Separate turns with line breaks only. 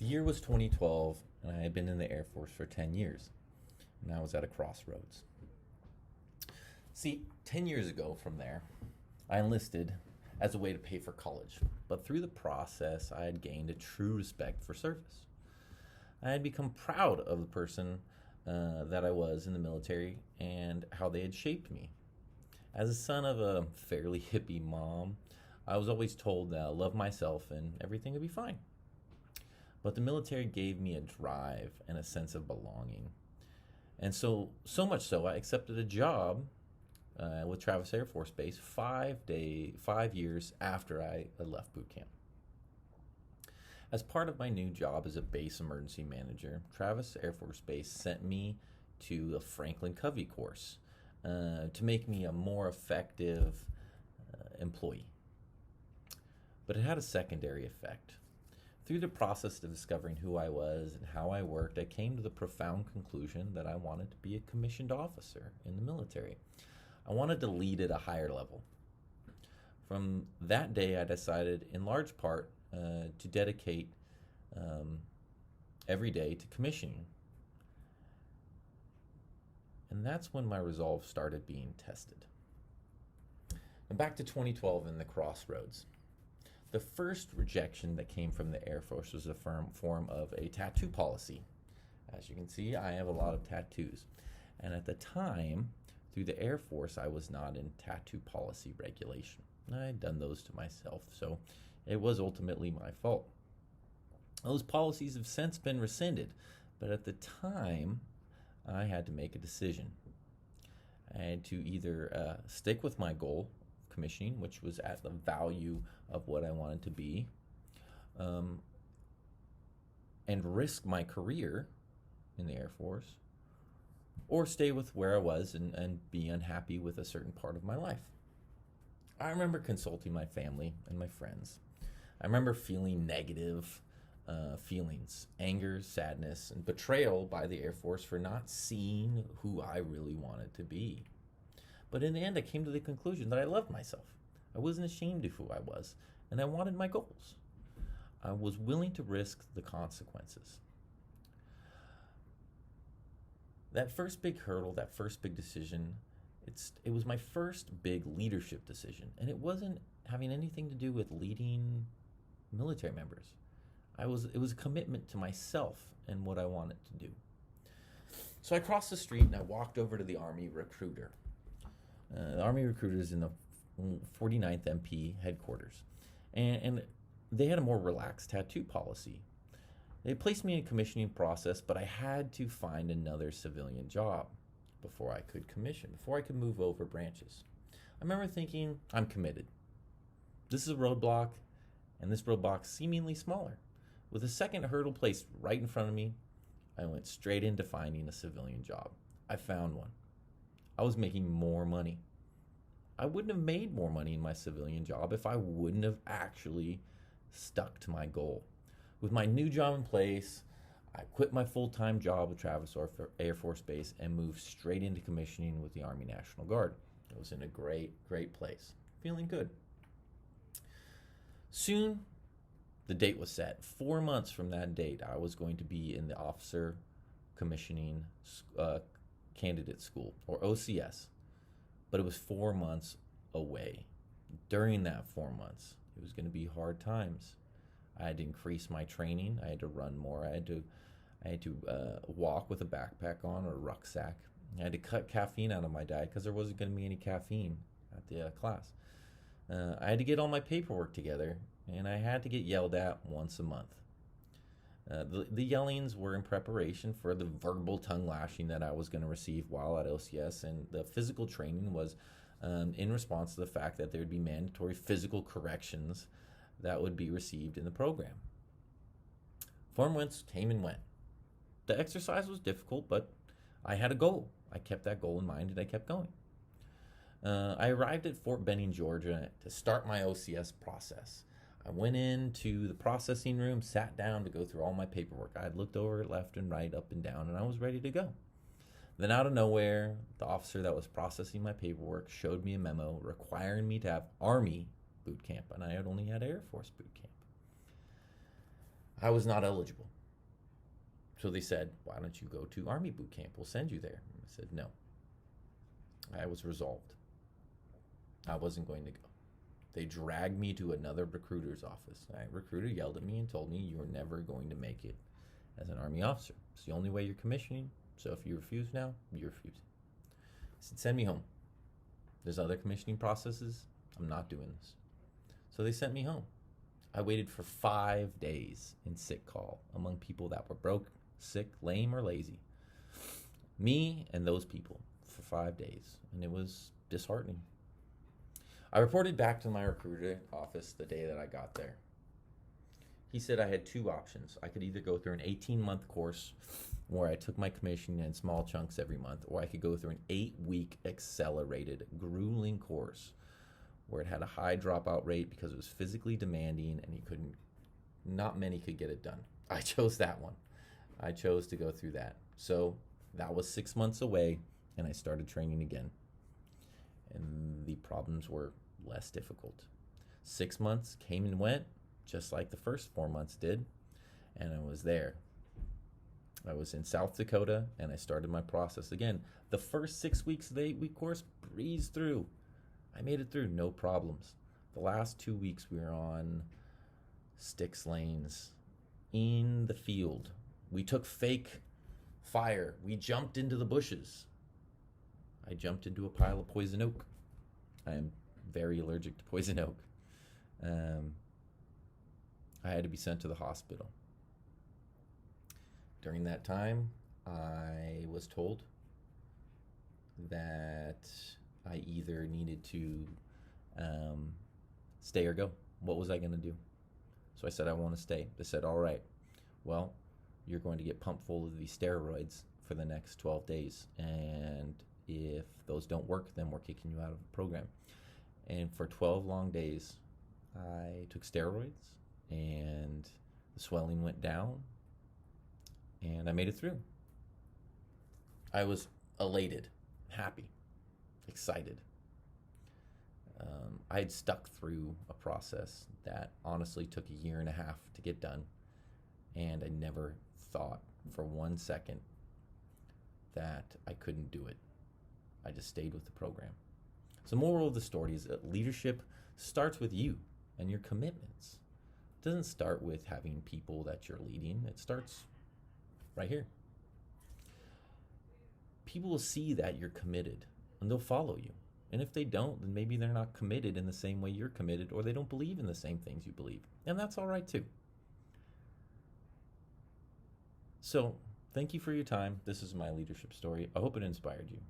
The year was 2012, and I had been in the Air Force for 10 years, and I was at a crossroads. See, 10 years ago from there, I enlisted as a way to pay for college, but through the process, I had gained a true respect for service. I had become proud of the person that I was in the military and how they had shaped me. As a son of a fairly hippie mom, I was always told that I love myself and everything would be fine. But the military gave me a drive and a sense of belonging. And so much so, I accepted a job with Travis Air Force Base 5 years after I had left boot camp. As part of my new job as a base emergency manager, Travis Air Force Base sent me to a Franklin Covey course to make me a more effective employee. But it had a secondary effect. Through the process of discovering who I was and how I worked, I came to the profound conclusion that I wanted to be a commissioned officer in the military. I wanted to lead at a higher level. From that day, I decided, in large part, to dedicate every day to commissioning. And that's when my resolve started being tested. And back to 2012 in the crossroads. The first rejection that came from the Air Force was a form of a tattoo policy. As you can see, I have a lot of tattoos. And at the time, through the Air Force, I was not in tattoo policy regulation. I had done those to myself, so it was ultimately my fault. Those policies have since been rescinded, but at the time, I had to make a decision. I had to either stick with my goal of commissioning, which was at the value of what I wanted to be, and risk my career in the Air Force, or stay with where I was and be unhappy with a certain part of my life. I remember consulting my family and my friends. I remember feeling negative feelings, anger, sadness, and betrayal by the Air Force for not seeing who I really wanted to be. But in the end, I came to the conclusion that I loved myself. I wasn't ashamed of who I was, and I wanted my goals. I was willing to risk the consequences. That first big hurdle, that first big decision, it was my first big leadership decision, and it wasn't having anything to do with leading military members. It was a commitment to myself and what I wanted to do. So I crossed the street and I walked over to the Army recruiter. The Army recruiter is in the 49th MP headquarters, and they had a more relaxed tattoo policy. They placed me in a commissioning process, but I had to find another civilian job before I could commission, before I could move over branches. I remember thinking, I'm committed. This is a roadblock, and this roadblock seemingly smaller. With a second hurdle placed right in front of me, I went straight into finding a civilian job. I found one. I was making more money. I wouldn't have made more money in my civilian job if I wouldn't have actually stuck to my goal. With my new job in place, I quit my full-time job with Travis Air Force Base and moved straight into commissioning with the Army National Guard. It was in a great, great place. Feeling good. Soon, the date was set. 4 months from that date, I was going to be in the Officer Commissioning Candidate School, or OCS. But it was 4 months away. During that 4 months, it was going to be hard times. I had to increase my training. I had to run more. I had to walk with a backpack on or a rucksack. I had to cut caffeine out of my diet because there wasn't going to be any caffeine at the class. I had to get all my paperwork together, and I had to get yelled at once a month. The yellings were in preparation for the verbal tongue lashing that I was going to receive while at OCS, and the physical training was in response to the fact that there would be mandatory physical corrections that would be received in the program. 4 months came and went. The exercise was difficult, but I had a goal. I kept that goal in mind, and I kept going. I arrived at Fort Benning, Georgia to start my OCS process. I went into the processing room, sat down to go through all my paperwork. I had looked over it left and right, up and down, and I was ready to go. Then out of nowhere, the officer that was processing my paperwork showed me a memo requiring me to have Army boot camp, and I had only had Air Force boot camp. I was not eligible. So they said, why don't you go to Army boot camp? We'll send you there. I said, no. I was resolved. I wasn't going to go. They dragged me to another recruiter's office. A recruiter yelled at me and told me, you're never going to make it as an Army officer. It's the only way you're commissioning. So if you refuse now, you refuse. I said, send me home. There's other commissioning processes. I'm not doing this. So they sent me home. I waited for 5 days in sick call among people that were broke, sick, lame, or lazy. Me and those people for 5 days. And it was disheartening. I reported back to my recruiter office the day that I got there. He said I had two options. I could either go through an 18-month course where I took my commission in small chunks every month, or I could go through an 8-week accelerated, grueling course where it had a high dropout rate because it was physically demanding and not many could get it done. I chose that one. I chose to go through that. So that was 6 months away, and I started training again. And the problems were less difficult. 6 months came and went, just like the first 4 months did, and I was there. I was in South Dakota, and I started my process again. The first 6 weeks of the 8-week course breezed through. I made it through, no problems. The last 2 weeks we were on Styx lanes in the field. We took fake fire. We jumped into the bushes. I jumped into a pile of poison oak. I am very allergic to poison oak. I had to be sent to the hospital. During that time, I was told that I either needed to stay or go. What was I going to do? So I said, I want to stay. They said, all right, well, you're going to get pumped full of these steroids for the next 12 days. And if those don't work, then we're kicking you out of the program. And for 12 long days, I took steroids, and the swelling went down, and I made it through. I was elated, happy, excited. I had stuck through a process that honestly took 1.5 years to get done, and I never thought for 1 second that I couldn't do it. I just stayed with the program. So the moral of the story is that leadership starts with you and your commitments. It doesn't start with having people that you're leading. It starts right here. People will see that you're committed, and they'll follow you. And if they don't, then maybe they're not committed in the same way you're committed, or they don't believe in the same things you believe. And that's all right too. So thank you for your time. This is my leadership story. I hope it inspired you.